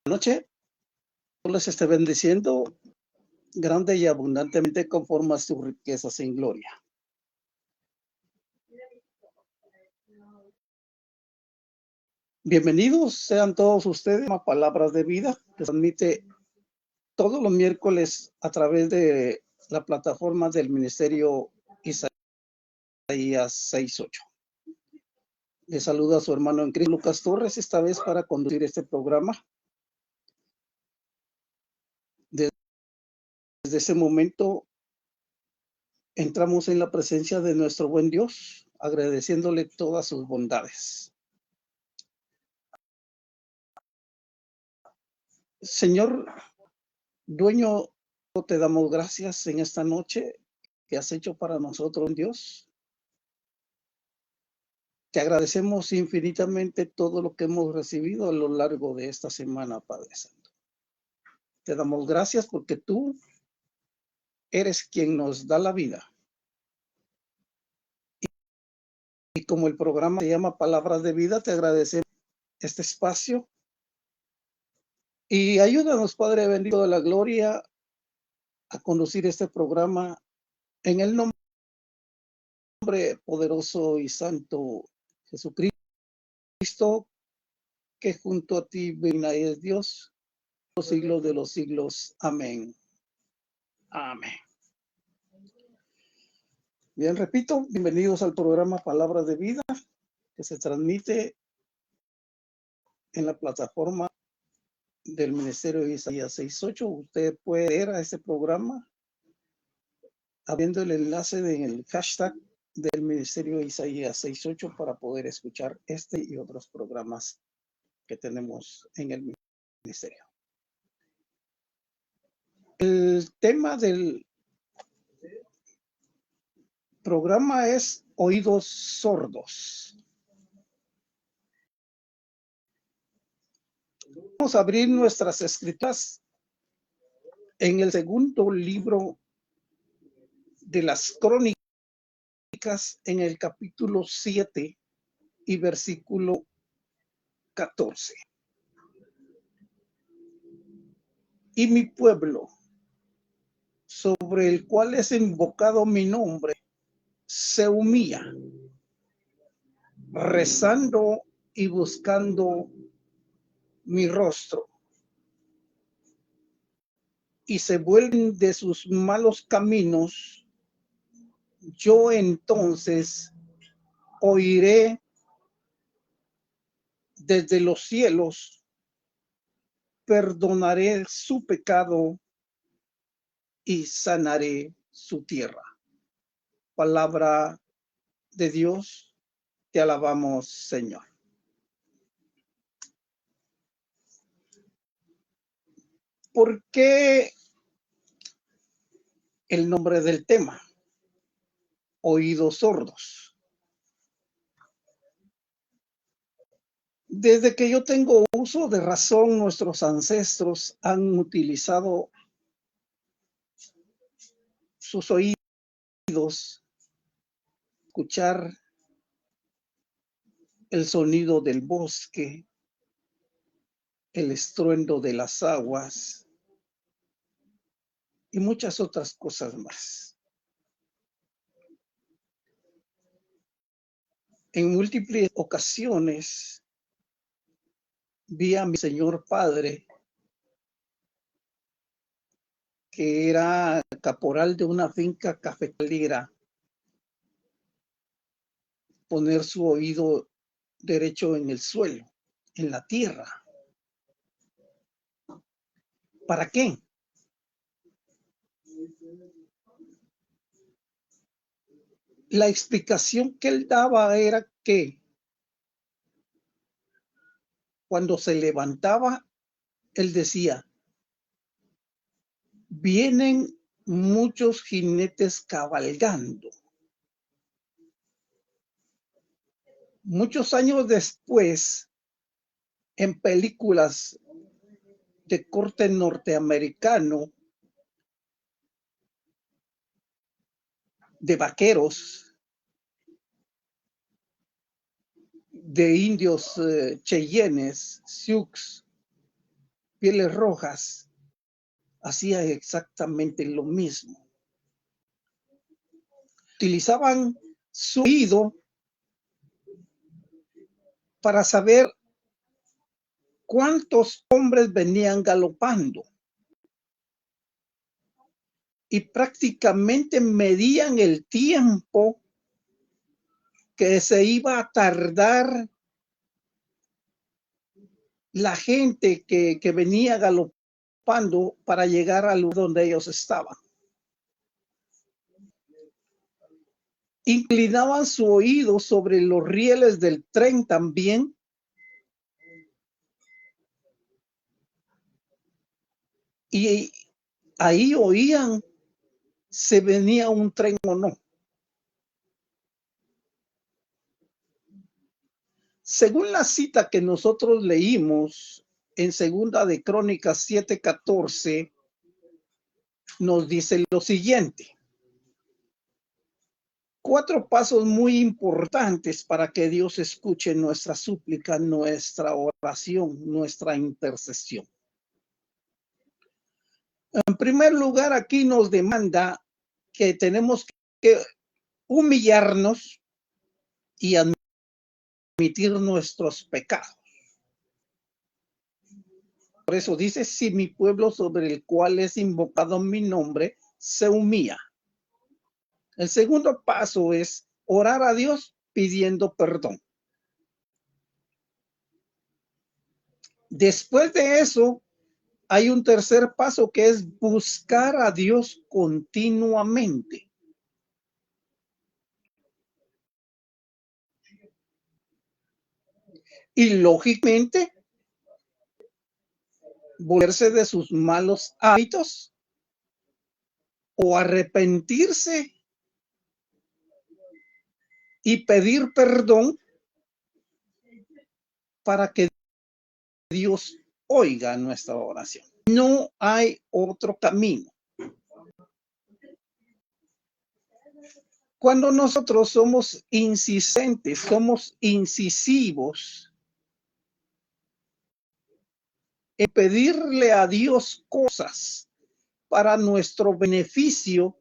Noche, Dios les esté bendiciendo grande y abundantemente conforme a sus riquezas en gloria. Bienvenidos sean todos ustedes a Palabras de Vida, que se transmite todos los miércoles a través de la plataforma del Ministerio Isaías 6:8. Le saluda a su hermano en Cristo, Lucas Torres, esta vez para conducir este programa. Desde ese momento entramos en la presencia de nuestro buen Dios, agradeciéndole todas sus bondades. Señor dueño, te damos gracias en esta noche que has hecho para nosotros, Dios. Te agradecemos infinitamente todo lo que hemos recibido a lo largo de esta semana, Padre Santo. Te damos gracias porque tú eres quien nos da la vida. Y como el programa se llama Palabras de Vida, te agradecemos este espacio. Y ayúdanos, Padre bendito de la gloria, a conducir este programa en el nombre poderoso y santo Jesucristo, que junto a ti venga es Dios, los siglos de los siglos. Amén. Amén. Bien, repito, bienvenidos al programa Palabras de Vida, que se transmite en la plataforma del Ministerio de Isaías 6:8. Usted puede leer a este programa abriendo el enlace del hashtag del Ministerio de Isaías 6:8 para poder escuchar este y otros programas que tenemos en el ministerio. El tema del programa es oídos sordos. Vamos a abrir nuestras escrituras en el segundo libro de las Crónicas, en el capítulo 7 y versículo 14. Y mi pueblo, sobre el cual es invocado mi nombre, se humilla, rezando y buscando mi rostro, y se vuelven de sus malos caminos, yo entonces oiré desde los cielos, perdonaré su pecado y sanaré su tierra. Palabra de Dios, te alabamos, Señor. ¿Por qué el nombre del tema? Oídos sordos. Desde que yo tengo uso de razón, nuestros ancestros han utilizado sus oídos, escuchar el sonido del bosque, el estruendo de las aguas y muchas otras cosas más. En múltiples ocasiones vi a mi señor padre, que era caporal de una finca cafetalera, poner su oído derecho en el suelo, en la tierra. ¿Para qué? La explicación que él daba era que cuando se levantaba, él decía: vienen muchos jinetes cabalgando. Muchos años después, en películas de corte norteamericano, de vaqueros, de indios cheyennes, sioux, pieles rojas hacía exactamente lo mismo. Utilizaban su oído para saber cuántos hombres venían galopando y prácticamente medían el tiempo que se iba a tardar la gente que venía galopando para llegar al lugar donde ellos estaban. Inclinaban su oído sobre los rieles del tren también. Y ahí oían si venía un tren o no. Según la cita que nosotros leímos en Segunda de Crónicas 7:14, nos dice lo siguiente. 4 pasos muy importantes para que Dios escuche nuestra súplica, nuestra oración, nuestra intercesión. En primer lugar, aquí nos demanda que tenemos que humillarnos y admitir nuestros pecados. Por eso dice, si mi pueblo sobre el cual es invocado mi nombre se humilla. El segundo paso es orar a Dios pidiendo perdón. Después de eso, hay un tercer paso que es buscar a Dios continuamente. Y lógicamente, volverse de sus malos hábitos o arrepentirse y pedir perdón para que Dios oiga nuestra oración. No hay otro camino. Cuando nosotros somos insistentes, somos incisivos en pedirle a Dios cosas para nuestro beneficio,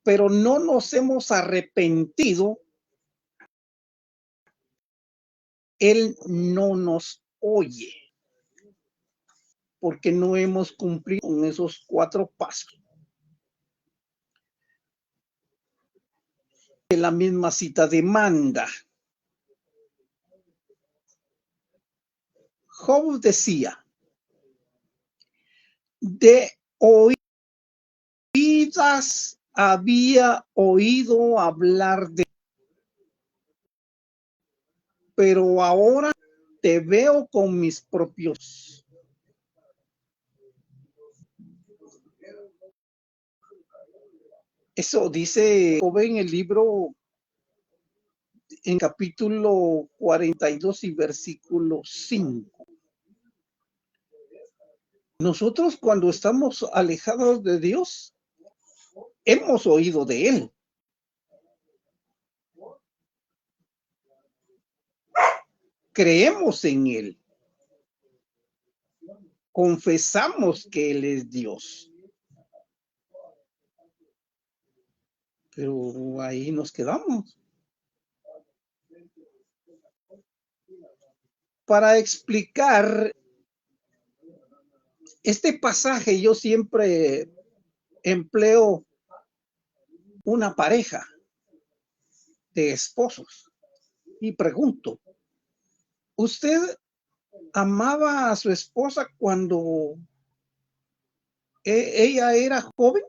pero no nos hemos arrepentido, Él no nos oye, porque no hemos cumplido con esos 4 pasos. Que la misma cita demanda. Job decía, de oídas había oído hablar de, pero ahora te veo con mis propios. Eso dice Job en el libro, en capítulo 42 y versículo 5. Nosotros cuando estamos alejados de Dios, hemos oído de Él. Creemos en Él. Confesamos que Él es Dios. Pero ahí nos quedamos. Para explicar este pasaje, yo siempre empleo una pareja de esposos y pregunto, ¿usted amaba a su esposa cuando ella era joven?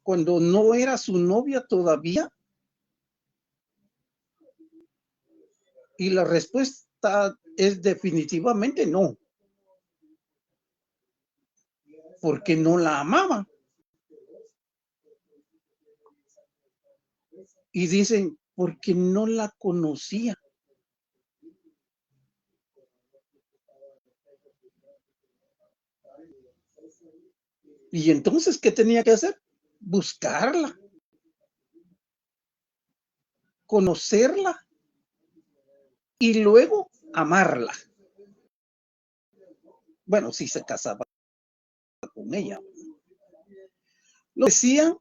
Cuando no era su novia todavía. Y la respuesta es definitivamente no. Porque no la amaba. Y dicen, porque no la conocía. Y entonces, ¿qué tenía que hacer? Buscarla. Conocerla. Y luego amarla. Bueno, si se casaba con ella. Lo decía,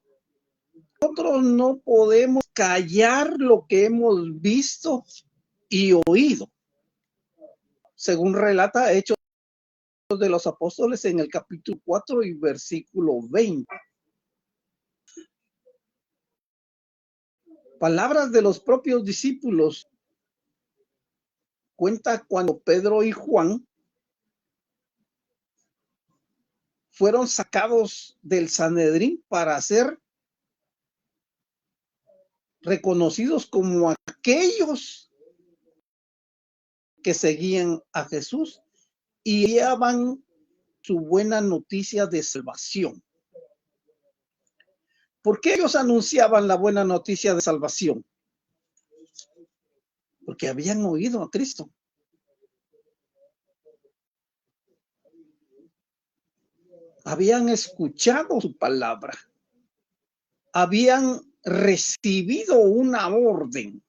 nosotros no podemos callar lo que hemos visto y oído, según relata Hechos de los Apóstoles en el capítulo 4 y versículo 20. Palabras de los propios discípulos cuenta cuando Pedro y Juan fueron sacados del Sanedrín para ser reconocidos como aquellos que seguían a Jesús y llevaban su buena noticia de salvación. ¿Por qué ellos anunciaban la buena noticia de salvación? Porque habían oído a Cristo. Habían escuchado su palabra. Habían recibido una orden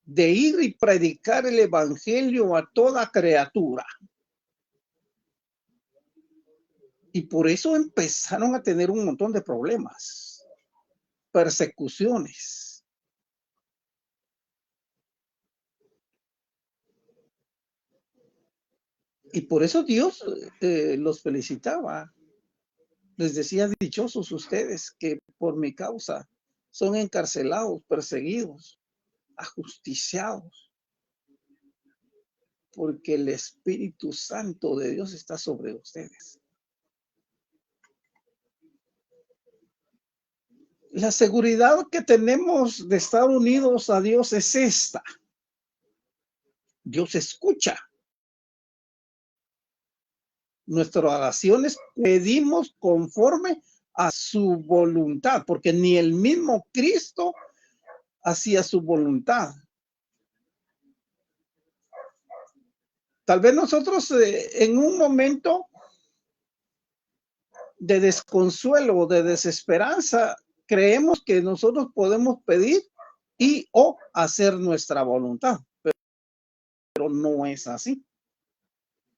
de ir y predicar el evangelio a toda criatura. Y por eso empezaron a tener un montón de problemas, persecuciones. Y por eso Dios los felicitaba. Les decía, dichosos ustedes que por mi causa son encarcelados, perseguidos, ajusticiados, porque el Espíritu Santo de Dios está sobre ustedes. La seguridad que tenemos de estar unidos a Dios es esta. Dios escucha nuestras oraciones, pedimos conforme a su voluntad, porque ni el mismo Cristo hacía su voluntad. Tal vez nosotros en un momento de desconsuelo, de desesperanza, creemos que nosotros podemos pedir y o hacer nuestra voluntad, pero no es así.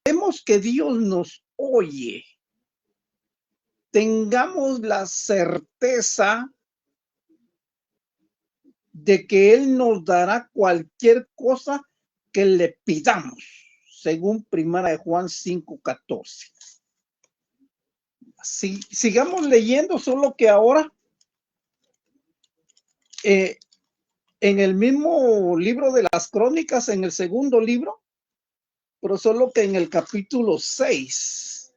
Vemos que Dios nos oye. Tengamos la certeza de que Él nos dará cualquier cosa que le pidamos, según Primera de Juan 5:14. Sigamos leyendo, solo que ahora en el mismo libro de las Crónicas, en el segundo libro, pero solo que en el capítulo 6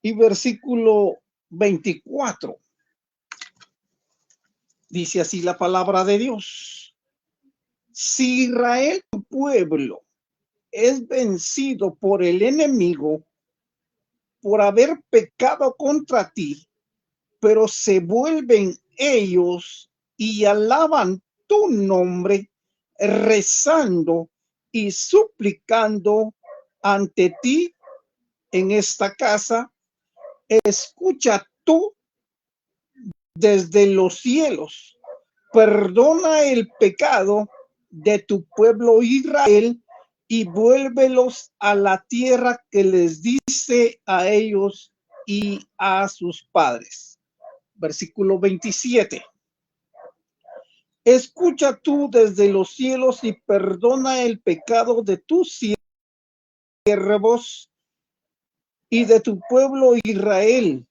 y versículo 24. Dice así la palabra de Dios: si Israel, tu pueblo, es vencido por el enemigo por haber pecado contra ti, pero se vuelven ellos y alaban tu nombre, rezando y suplicando ante ti en esta casa, escucha tú desde los cielos, perdona el pecado de tu pueblo Israel y vuélvelos a la tierra que les dice a ellos y a sus padres. Versículo 27. Escucha tú desde los cielos y perdona el pecado de tus siervos y de tu pueblo Israel,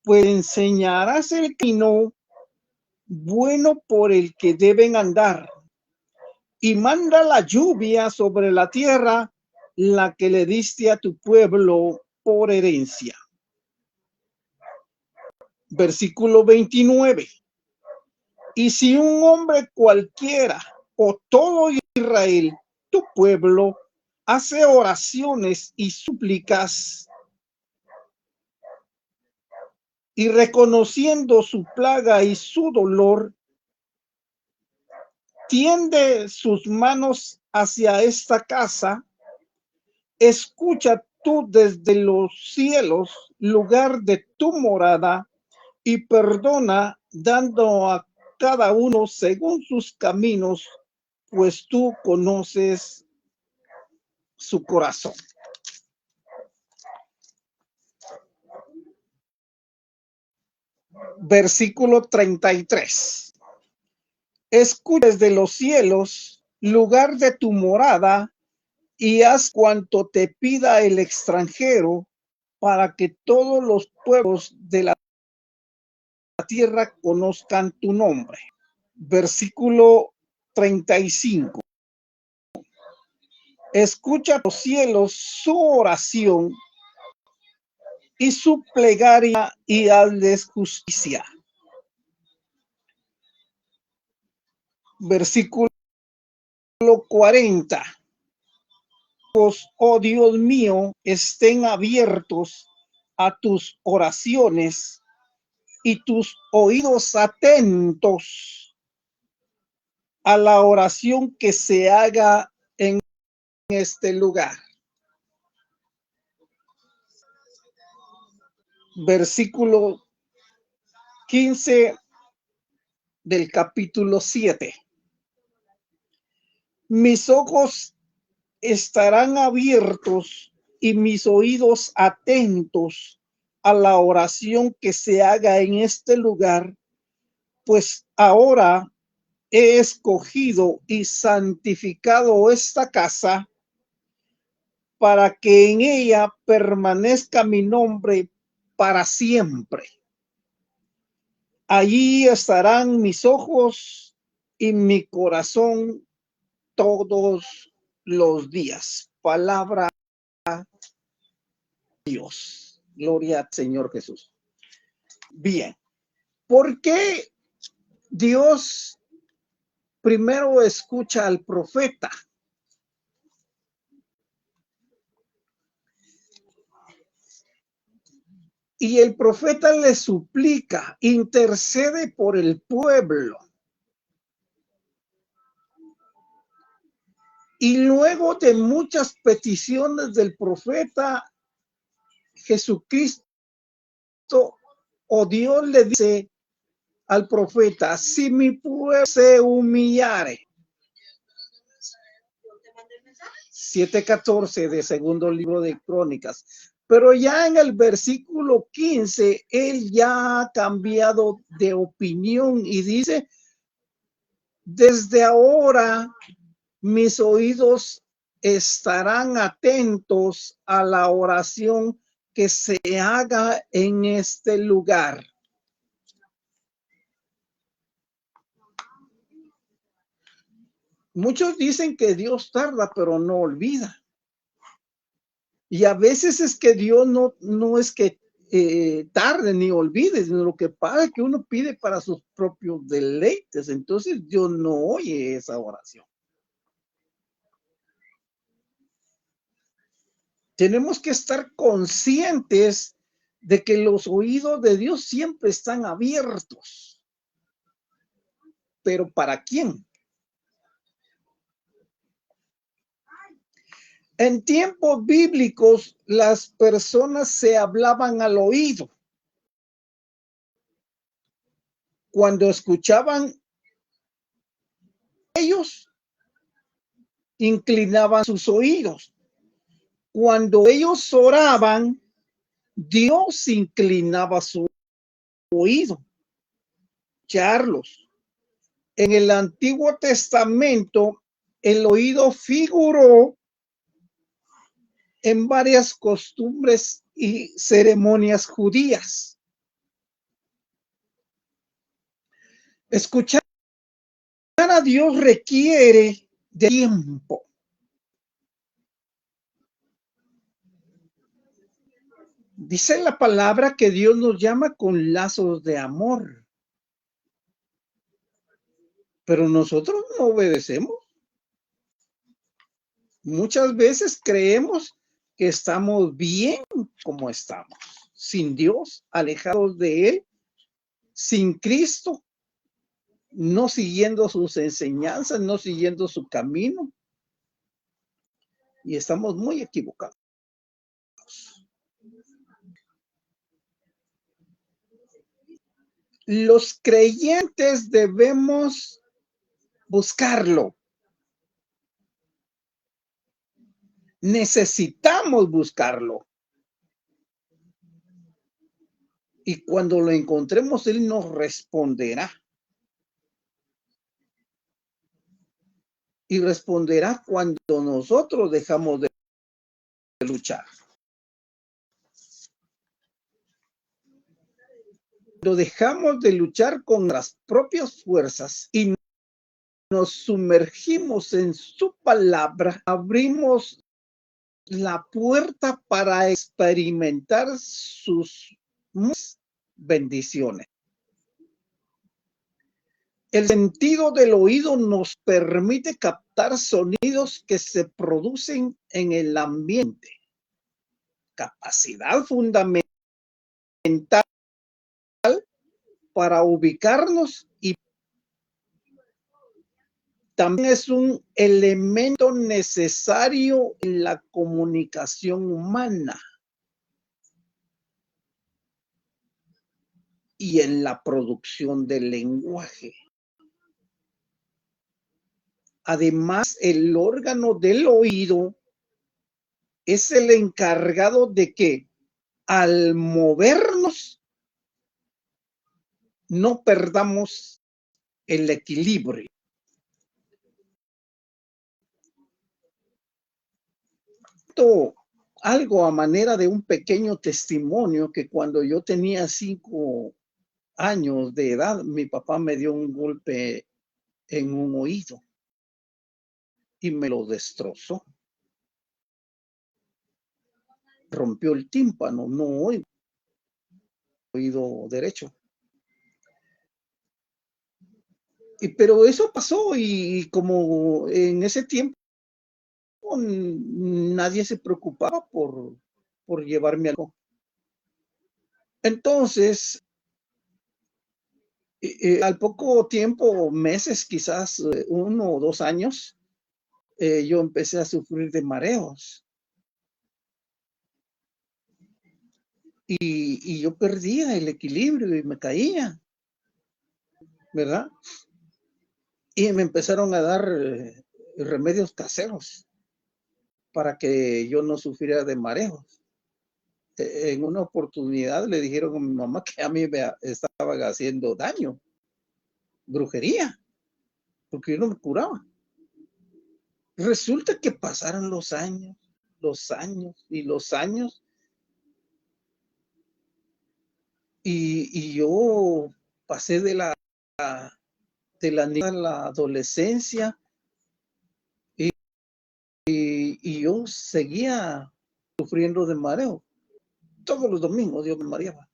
pues enseñarás el camino bueno por el que deben andar, y manda la lluvia sobre la tierra, la que le diste a tu pueblo por herencia. Versículo 29. Y si un hombre cualquiera o todo Israel, tu pueblo, hace oraciones y súplicas y reconociendo su plaga y su dolor, tiende sus manos hacia esta casa, escucha tú desde los cielos, lugar de tu morada, y perdona, dando a cada uno según sus caminos, pues tú conoces su corazón. Versículo 33. Escucha desde los cielos, lugar de tu morada, y haz cuanto te pida el extranjero, para que todos los pueblos de la tierra conozcan tu nombre. Versículo 35. Escucha los cielos su oración y su plegaria, y hazles justicia. Versículo 40. Oh Dios mío, estén abiertos a tus oraciones y tus oídos atentos a la oración que se haga en este lugar. Versículo 15 del capítulo 7. Mis ojos estarán abiertos y mis oídos atentos a la oración que se haga en este lugar, pues ahora he escogido y santificado esta casa para que en ella permanezca mi nombre para siempre. Allí estarán mis ojos y mi corazón todos los días. Palabra de Dios. Gloria al Señor Jesús. Bien, ¿por qué Dios primero escucha al profeta? Y el profeta le suplica, intercede por el pueblo. Y luego de muchas peticiones del profeta, Jesucristo o Dios le dice al profeta: si mi pueblo se humillare. 7:14 de segundo libro de Crónicas. Pero ya en el versículo 15, él ya ha cambiado de opinión y dice: desde ahora mis oídos estarán atentos a la oración que se haga en este lugar. Muchos dicen que Dios tarda, pero no olvida. Y a veces es que Dios no es que tarde ni olvide, sino lo que pasa es que uno pide para sus propios deleites. Entonces Dios no oye esa oración. Tenemos que estar conscientes de que los oídos de Dios siempre están abiertos. ¿Pero para quién? En tiempos bíblicos, las personas se hablaban al oído. Cuando escuchaban, ellos inclinaban sus oídos. Cuando ellos oraban, Dios inclinaba su oído. Charlos. En el Antiguo Testamento, el oído figuró en varias costumbres y ceremonias judías. Escuchar a Dios requiere de tiempo. Dice la palabra que Dios nos llama con lazos de amor. Pero nosotros no obedecemos. Muchas veces creemos que estamos bien como estamos, sin Dios, alejados de Él, sin Cristo, no siguiendo sus enseñanzas, no siguiendo su camino. Y estamos muy equivocados. Los creyentes debemos buscarlo, necesitamos buscarlo. Y cuando lo encontremos, Él nos responderá. Y responderá cuando nosotros dejamos de luchar. Cuando dejamos de luchar con las propias fuerzas y nos sumergimos en su palabra, abrimos la puerta para experimentar sus bendiciones. El sentido del oído nos permite captar sonidos que se producen en el ambiente. Capacidad fundamental para ubicarnos y también es un elemento necesario en la comunicación humana y en la producción del lenguaje. Además, el órgano del oído es el encargado de que al movernos no perdamos el equilibrio. Algo a manera de un pequeño testimonio que cuando yo tenía 5 años de edad, mi papá me dio un golpe en un oído y me lo destrozó. Rompió el tímpano, no oigo, oído derecho. Pero eso pasó y como en ese tiempo nadie se preocupaba por llevarme algo. Entonces, al poco tiempo, meses, quizás 1 o 2 años, yo empecé a sufrir de mareos. Y yo perdía el equilibrio y me caía, ¿verdad? Y me empezaron a dar remedios caseros para que yo no sufriera de mareos. En una oportunidad le dijeron a mi mamá que a mí me estaban haciendo daño, brujería, porque yo no me curaba. Resulta que pasaron los años y los años, y yo pasé de la niñez a la adolescencia y yo seguía sufriendo de mareo. Todos los domingos yo me mareaba.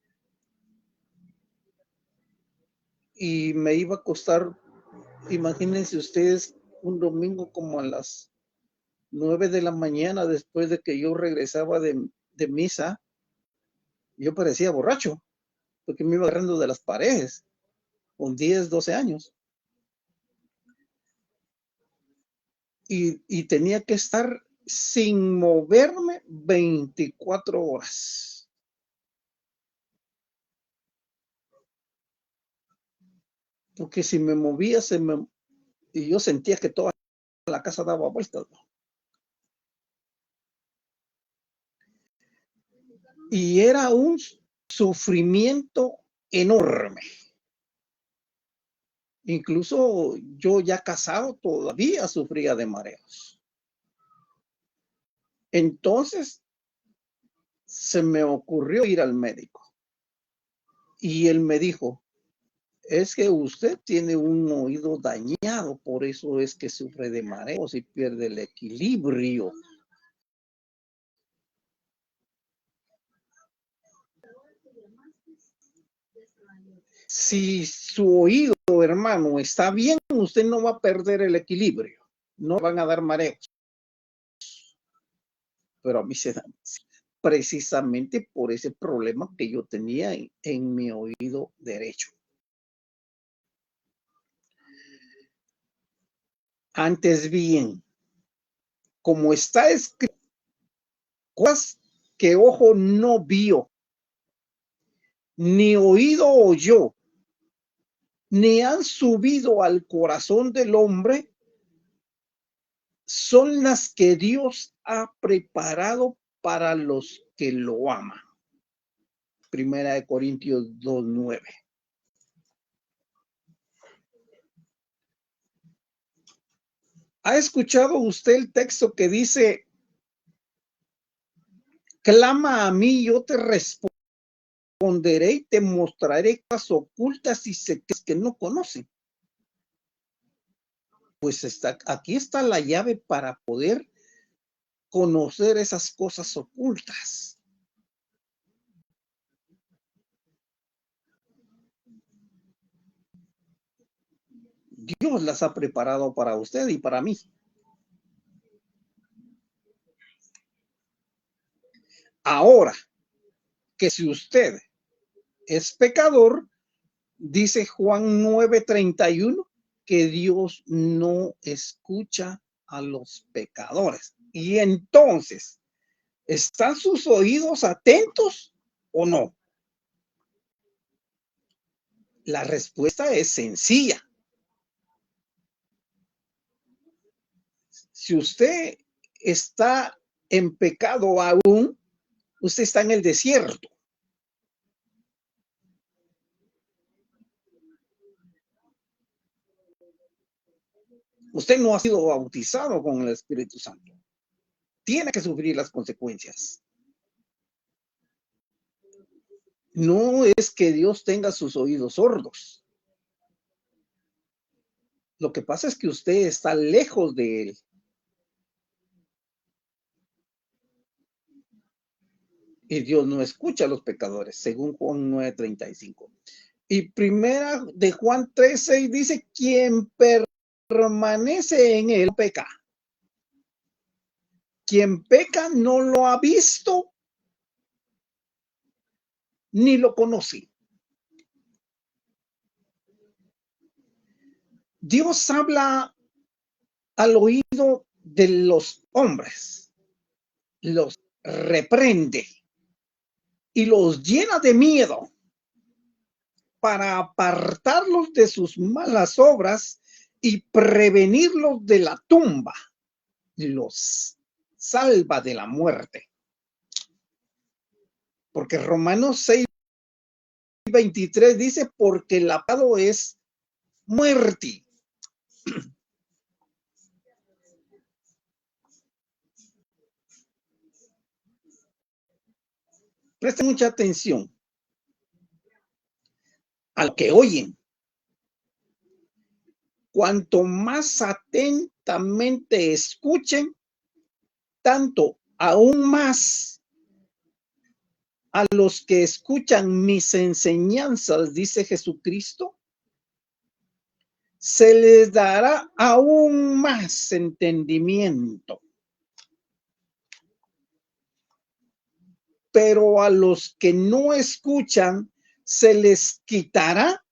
Y me iba a acostar, imagínense ustedes, un domingo como a las 9 de la mañana, después de que yo regresaba de misa. Yo parecía borracho, porque me iba agarrando de las paredes, con 10, 12 años. Y tenía que estar sin moverme 24 horas. Porque si me movía, y yo sentía que toda la casa daba vueltas. Y era un sufrimiento enorme. Incluso yo ya casado todavía sufría de mareos. Entonces se me ocurrió ir al médico. Y él me dijo, es que usted tiene un oído dañado, por eso es que sufre de mareos y pierde el equilibrio. Si su oído, hermano, está bien, usted no va a perder el equilibrio, no van a dar mareos. Pero a mí se dan precisamente por ese problema que yo tenía en mi oído derecho. Antes bien, como está escrito, cosas que ojo no vio, ni oído oyó, ni han subido al corazón del hombre, son las que Dios ha preparado para los que lo aman. Primera de Corintios 2:9. ¿Ha escuchado usted el texto que dice: clama a mí, yo te responderé y te mostraré cosas ocultas y secretas que no conocen? Pues aquí está la llave para poder conocer esas cosas ocultas. Dios las ha preparado para usted y para mí. Ahora, que si usted es pecador, dice Juan 9:31, que Dios no escucha a los pecadores. Y entonces, ¿están sus oídos atentos o no? La respuesta es sencilla. Si usted está en pecado aún, usted está en el desierto. Usted no ha sido bautizado con el Espíritu Santo. Tiene que sufrir las consecuencias. No es que Dios tenga sus oídos sordos. Lo que pasa es que usted está lejos de Él. Y Dios no escucha a los pecadores, según Juan 9:35. Y primera de Juan 3:6 dice: quien permanece en Él peca. Quien peca no lo ha visto ni lo conoce. Dios habla al oído de los hombres, los reprende y los llena de miedo para apartarlos de sus malas obras y prevenirlos de la tumba. Los salva de la muerte. Porque Romanos 6:23 dice: porque el pecado es muerte. Presten mucha atención a lo que oyen. Cuanto más atentamente escuchen, tanto aún más a los que escuchan mis enseñanzas, dice Jesucristo, se les dará aún más entendimiento. Pero a los que no escuchan, se les quitará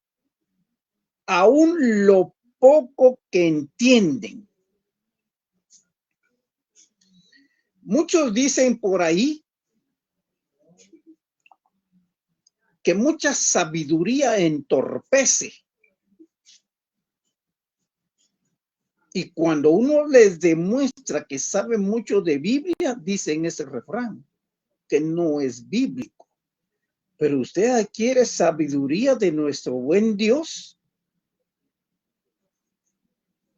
aún lo poco que entienden. Muchos dicen por ahí que mucha sabiduría entorpece. Y cuando uno les demuestra que sabe mucho de Biblia, dicen ese refrán, que no es bíblico. Pero usted adquiere sabiduría de nuestro buen Dios,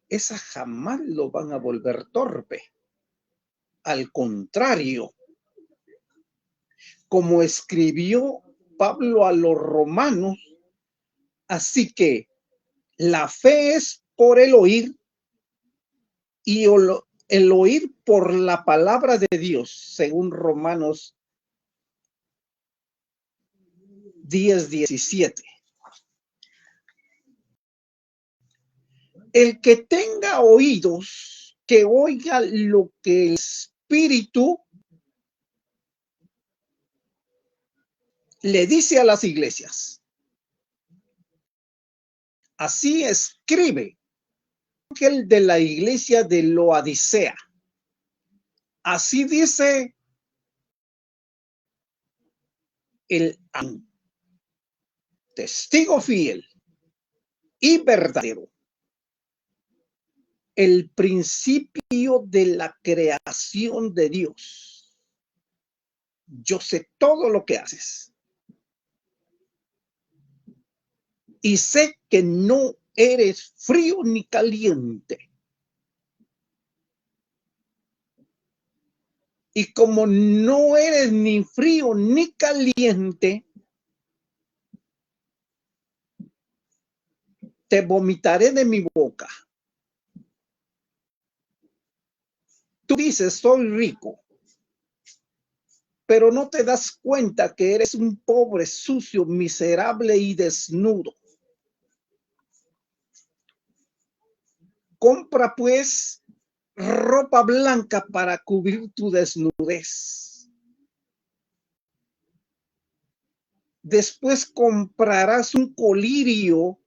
esa jamás lo van a volver torpe. Al contrario, como escribió Pablo a los romanos, así que la fe es por el oír y el oír por la palabra de Dios, según Romanos 10:17. El que tenga oídos, que oiga lo que el Espíritu le dice a las iglesias. Así escribe el de la iglesia de Laodicea. Así dice el testigo fiel y verdadero, el principio de la creación de Dios. Yo sé todo lo que haces. Y sé que no eres frío ni caliente. Y como no eres ni frío ni caliente, te vomitaré de mi boca. Tú dices, soy rico, pero no te das cuenta que eres un pobre, sucio, miserable y desnudo. Compra pues ropa blanca para cubrir tu desnudez. Después comprarás un colirio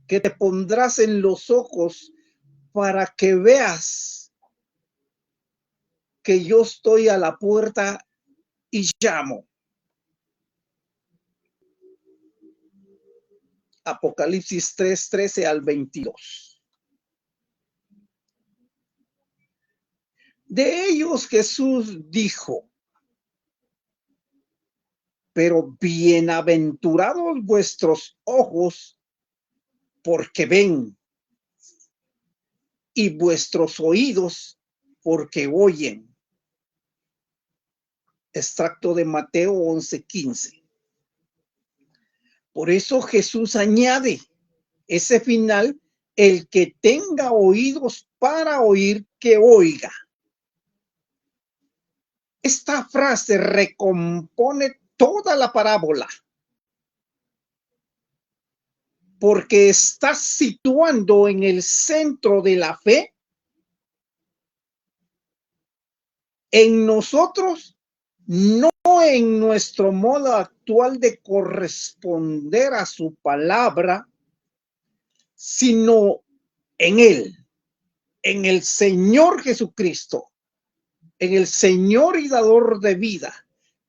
que te pondrás en los ojos para que veas que yo estoy a la puerta y llamo. Apocalipsis 3, 13 al 22. De ellos Jesús dijo: pero bienaventurados vuestros ojos porque ven, y vuestros oídos porque oyen. Extracto de Mateo 11:15. Por eso Jesús añade ese final: el que tenga oídos para oír, que oiga. Esta frase recompone toda la parábola, porque está situando en el centro de la fe en nosotros, no en nuestro modo actual de corresponder a su palabra, sino en Él, en el Señor Jesucristo, en el Señor y dador de vida,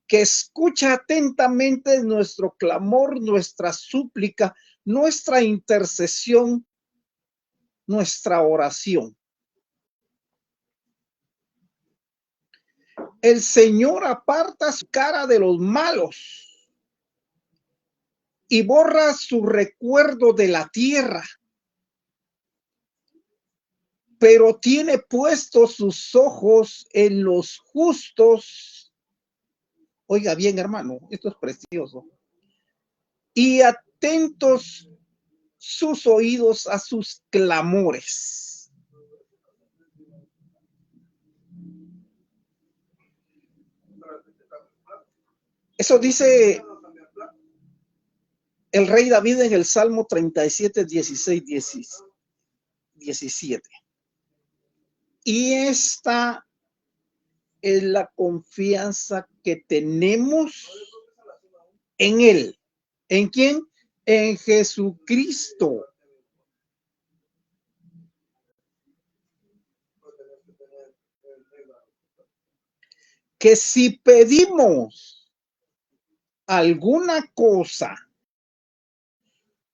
que escucha atentamente nuestro clamor, nuestra súplica, nuestra intercesión, nuestra oración. El Señor aparta su cara de los malos y borra su recuerdo de la tierra, pero tiene puestos sus ojos en los justos. Oiga bien, hermano, esto es precioso. Y atentos sus oídos a sus clamores. Eso dice el rey David en el Salmo 37, 16, 17. Y esta es la confianza que tenemos en Él. ¿En quién? En Jesucristo. Que si pedimos alguna cosa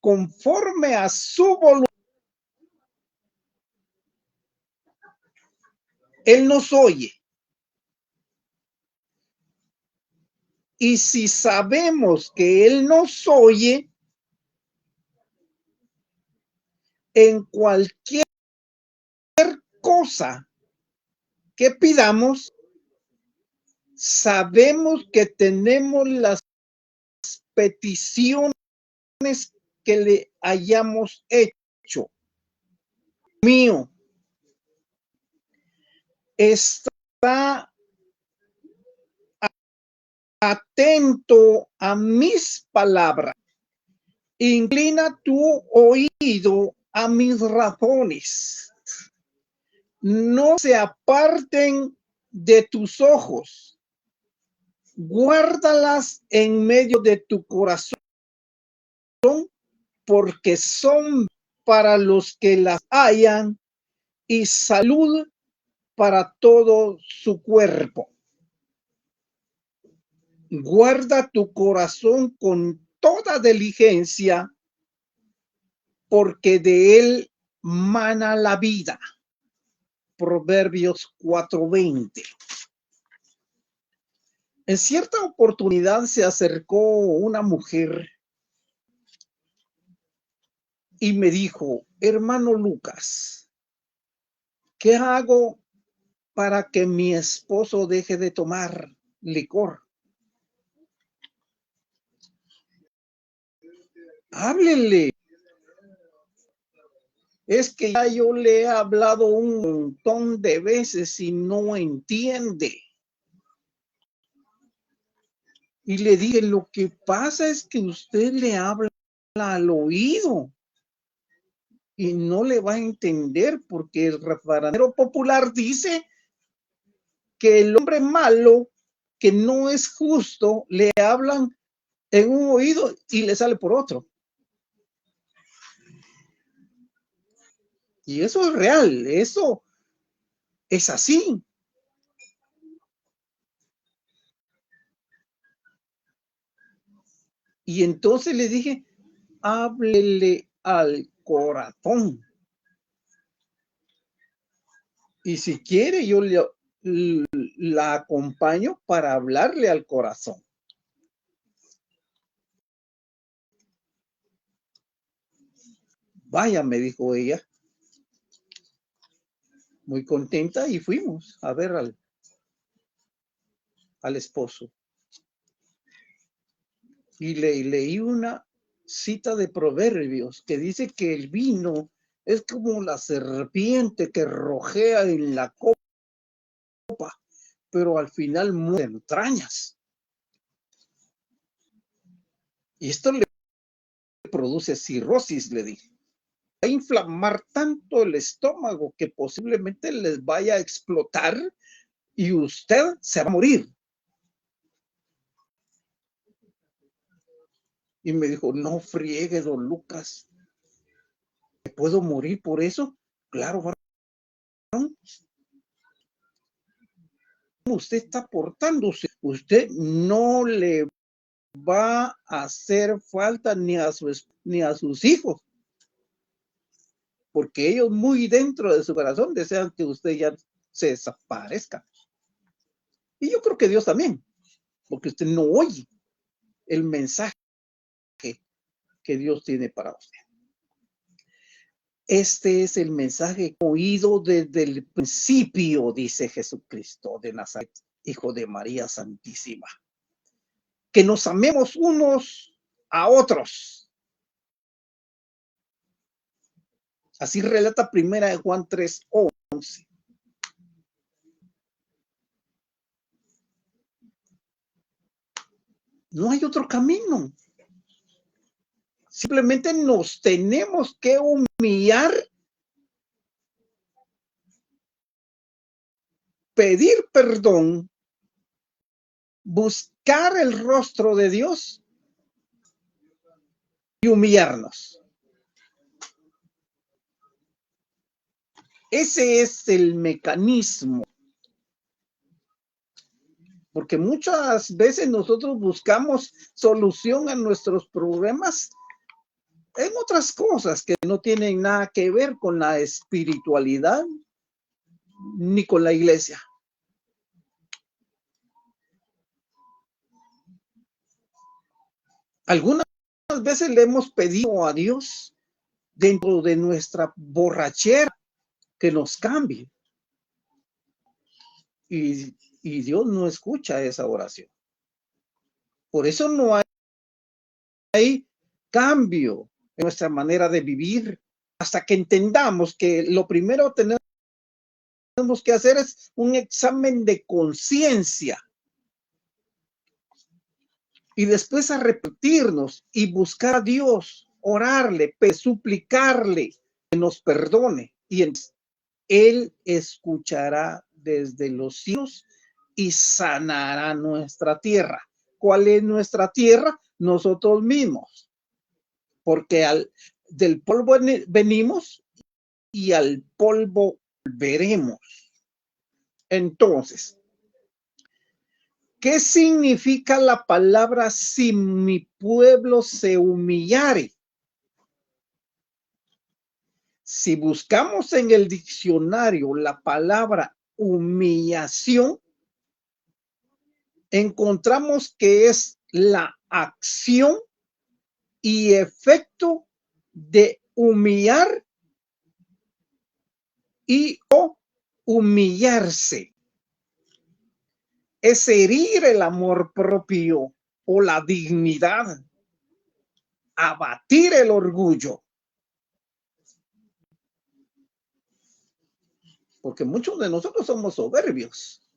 conforme a su voluntad, Él nos oye. Y si sabemos que Él nos oye, en cualquier cosa que pidamos, sabemos que tenemos las peticiones que le hayamos hecho. Mío, está atento a mis palabras. Inclina tu oído a mis razones. No se aparten de tus ojos. Guárdalas en medio de tu corazón, porque son para los que las hallan y salud para todo su cuerpo. Guarda tu corazón con toda diligencia, porque de él mana la vida. Proverbios 4:20. En cierta oportunidad se acercó una mujer y me dijo, hermano Lucas, ¿qué hago para que mi esposo deje de tomar licor? Háblele. Es que ya yo le he hablado un montón de veces y no entiende. Y le dije, lo que pasa es que usted le habla al oído y no le va a entender, porque el refranero popular dice que el hombre malo, que no es justo, le hablan en un oído y le sale por otro. Y eso es real, eso es así. Y entonces le dije, háblele al corazón. Y si quiere, yo la acompaño para hablarle al corazón. Vaya, me dijo ella, muy contenta, y fuimos a ver al esposo. Y leí una cita de Proverbios que dice que el vino es como la serpiente que rojea en la copa, pero al final muere entrañas. Y esto le produce cirrosis, le dije. Va a inflamar tanto el estómago que posiblemente les vaya a explotar y usted se va a morir. Y me dijo, no friegue, don Lucas. ¿Puedo morir por eso? Claro, varón. Usted está portándose. Usted no le va a hacer falta ni a sus hijos, porque ellos muy dentro de su corazón desean que usted ya se desaparezca. Y yo creo que Dios también, porque usted no oye el mensaje que Dios tiene para usted. Este es el mensaje oído desde el principio, dice Jesucristo de Nazaret, Hijo de María Santísima. Que nos amemos unos a otros. Así relata primera de Juan 3:11. No hay otro camino. Simplemente nos tenemos que humillar, pedir perdón, buscar el rostro de Dios y humillarnos. Ese es el mecanismo. Porque muchas veces nosotros buscamos solución a nuestros problemas en otras cosas que no tienen nada que ver con la espiritualidad ni con la iglesia. Algunas veces le hemos pedido a Dios dentro de nuestra borrachera que nos cambie. Y Dios no escucha esa oración. Por eso no hay cambio en nuestra manera de vivir hasta que entendamos que lo primero tenemos que hacer es un examen de conciencia y después arrepentirnos y buscar a Dios, orarle, suplicarle que nos perdone, y Él escuchará desde los cielos y sanará nuestra tierra. ¿Cuál es nuestra tierra? Nosotros mismos, porque del polvo venimos y al polvo volveremos. Entonces, ¿qué significa la palabra si mi pueblo se humillare? Si buscamos en el diccionario la palabra humillación, encontramos que es la acción y efecto de humillar y o humillarse. Es herir el amor propio o la dignidad, abatir el orgullo. Porque muchos de nosotros somos soberbios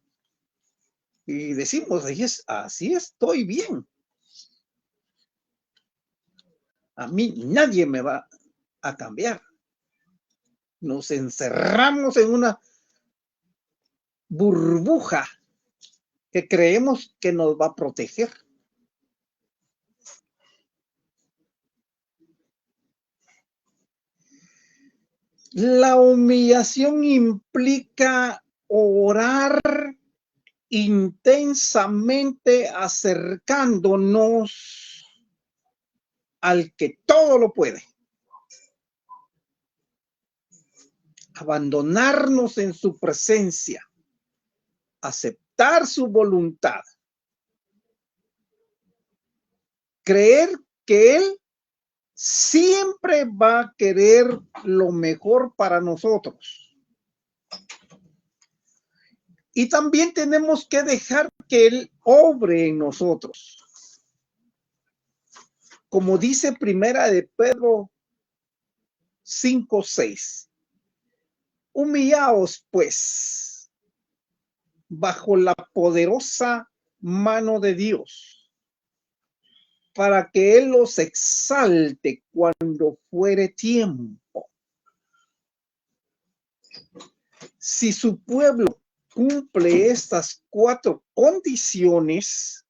y decimos, así estoy bien. A mí nadie me va a cambiar. Nos encerramos en una burbuja que creemos que nos va a proteger. La humillación implica orar intensamente acercándonos al que todo lo puede. Abandonarnos en su presencia, aceptar su voluntad, creer que Él siempre va a querer lo mejor para nosotros. Y también tenemos que dejar que Él obre en nosotros. Como dice Primera de Pedro 5:6. Humillaos, pues, bajo la poderosa mano de Dios, para que Él los exalte cuando fuere tiempo. Si su pueblo cumple estas 4 condiciones,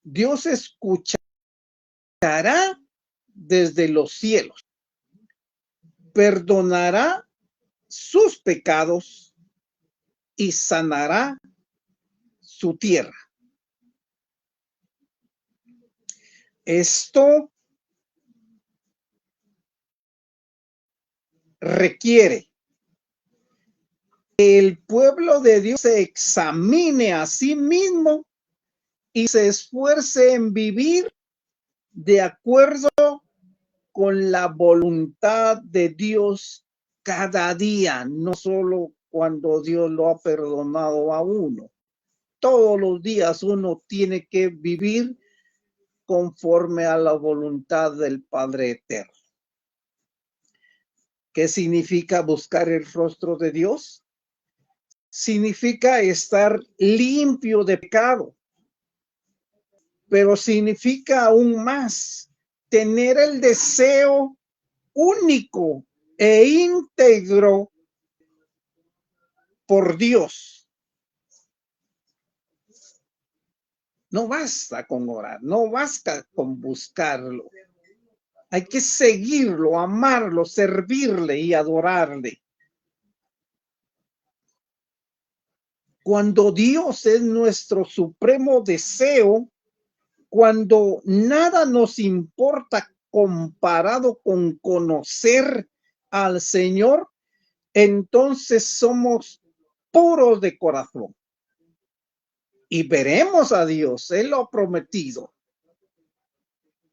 Dios escuchará desde los cielos, perdonará sus pecados y sanará su tierra. Esto requiere que el pueblo de Dios se examine a sí mismo y se esfuerce en vivir de acuerdo con la voluntad de Dios cada día, no solo cuando Dios lo ha perdonado a uno. Todos los días uno tiene que vivir conforme a la voluntad del Padre Eterno. ¿Qué significa buscar el rostro de Dios? Significa estar limpio de pecado, pero significa aún más tener el deseo único e íntegro por Dios. No basta con orar, no basta con buscarlo. Hay que seguirlo, amarlo, servirle y adorarle. Cuando Dios es nuestro supremo deseo, cuando nada nos importa comparado con conocer al Señor, entonces somos puros de corazón y veremos a Dios. Él lo ha prometido.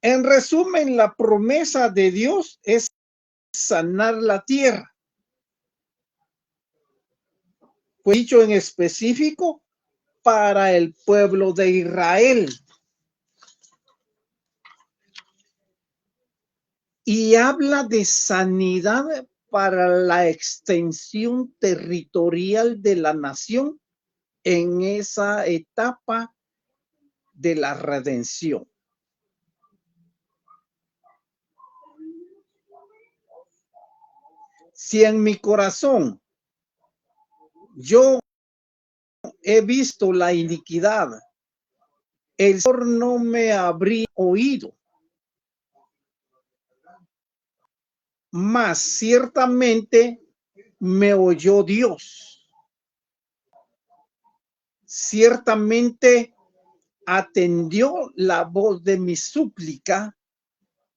En resumen, la promesa de Dios es sanar la tierra. Fue dicho en específico para el pueblo de Israel. Y habla de sanidad para la extensión territorial de la nación en esa etapa de la redención. Si en mi corazón yo he visto la iniquidad, el Señor no me habría oído. Mas ciertamente me oyó Dios. Ciertamente atendió la voz de mi súplica.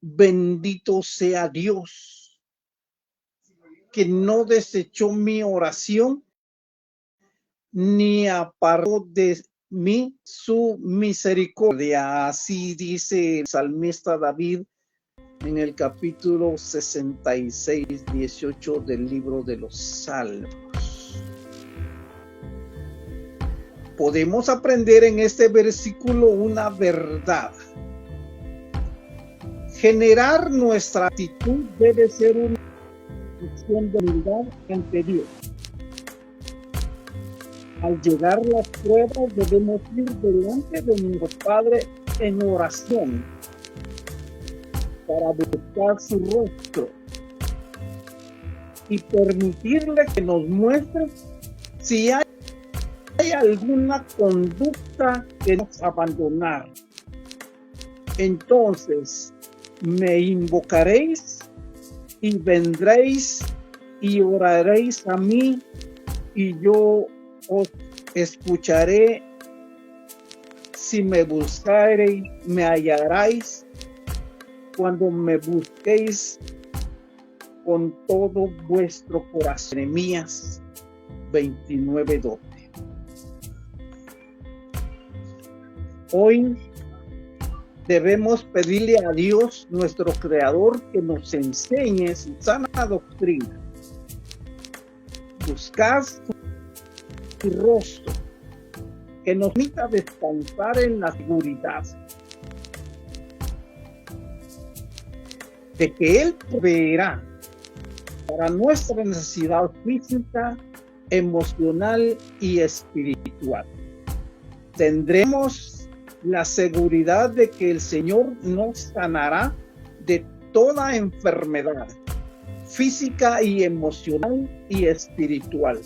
Bendito sea Dios. que no desechó mi oración, ni apartó de mí su misericordia. Así dice el salmista David en el capítulo 66, 18 del libro de los Salmos. Podemos aprender en este versículo una verdad. Generar nuestra actitud debe ser una acción de humildad ante Dios. Al llegar las pruebas debemos ir delante de nuestro Padre en oración para buscar su rostro y permitirle que nos muestre si hay alguna conducta que nos abandonar. Entonces me invocaréis y vendréis y oraréis a mí y yo os escucharé. Si me buscareis, me hallaréis cuando me busquéis con todo vuestro corazón. Jeremías 29:12. Hoy debemos pedirle a Dios, nuestro Creador, que nos enseñe su sana doctrina. Buscar su rostro, que nos permita descansar en la seguridad de que Él proveerá para nuestra necesidad física, emocional y espiritual. Tendremos la seguridad de que el Señor nos sanará de toda enfermedad física y emocional y espiritual.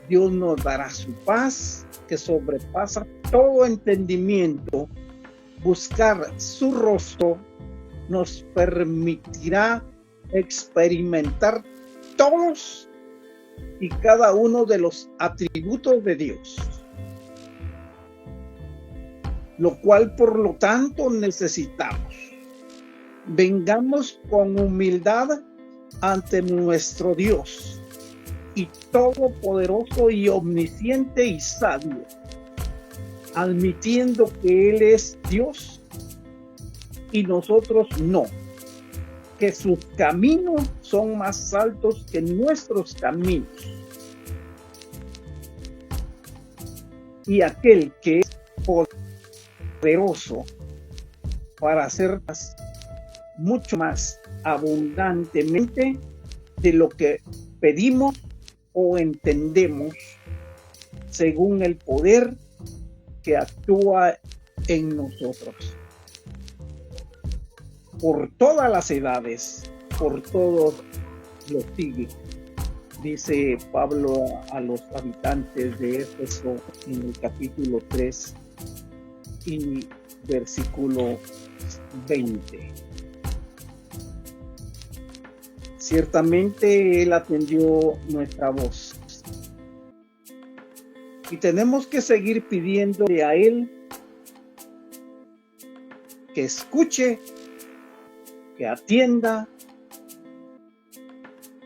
Dios nos dará su paz que sobrepasa todo entendimiento. Buscar su rostro nos permitirá experimentar todos y cada uno de los atributos de Dios, lo cual por lo tanto necesitamos. Vengamos con humildad ante nuestro Dios y todopoderoso y omnisciente y sabio, admitiendo que Él es Dios y nosotros no, que sus caminos son más altos que nuestros caminos, y aquel que es poderoso para hacer mucho más abundantemente de lo que pedimos o entendemos, según el poder que actúa en nosotros. Por todas las edades, por todos los siglos, dice Pablo a los habitantes de Éfeso en el capítulo 3 y versículo 20. Ciertamente Él atendió nuestra voz y tenemos que seguir pidiéndole a Él que escuche, que atienda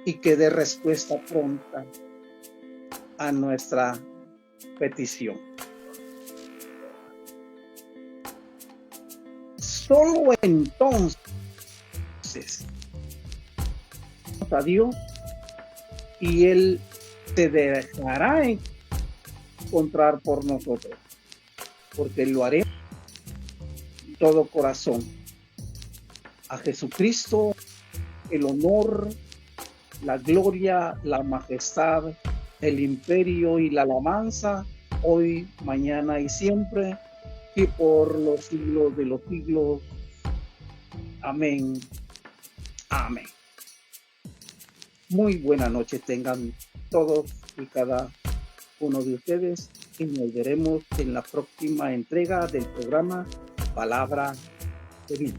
y que dé respuesta pronta a nuestra petición. Solo entonces a Dios y Él te dejará encontrar por nosotros, porque lo haremos de todo corazón. A Jesucristo el honor, la gloria, la majestad, el imperio y la alabanza, hoy, mañana y siempre, y por los siglos de los siglos. Amén. Amén. Muy buena noche tengan todos y cada uno de ustedes, y nos veremos en la próxima entrega del programa Palabra de Vida.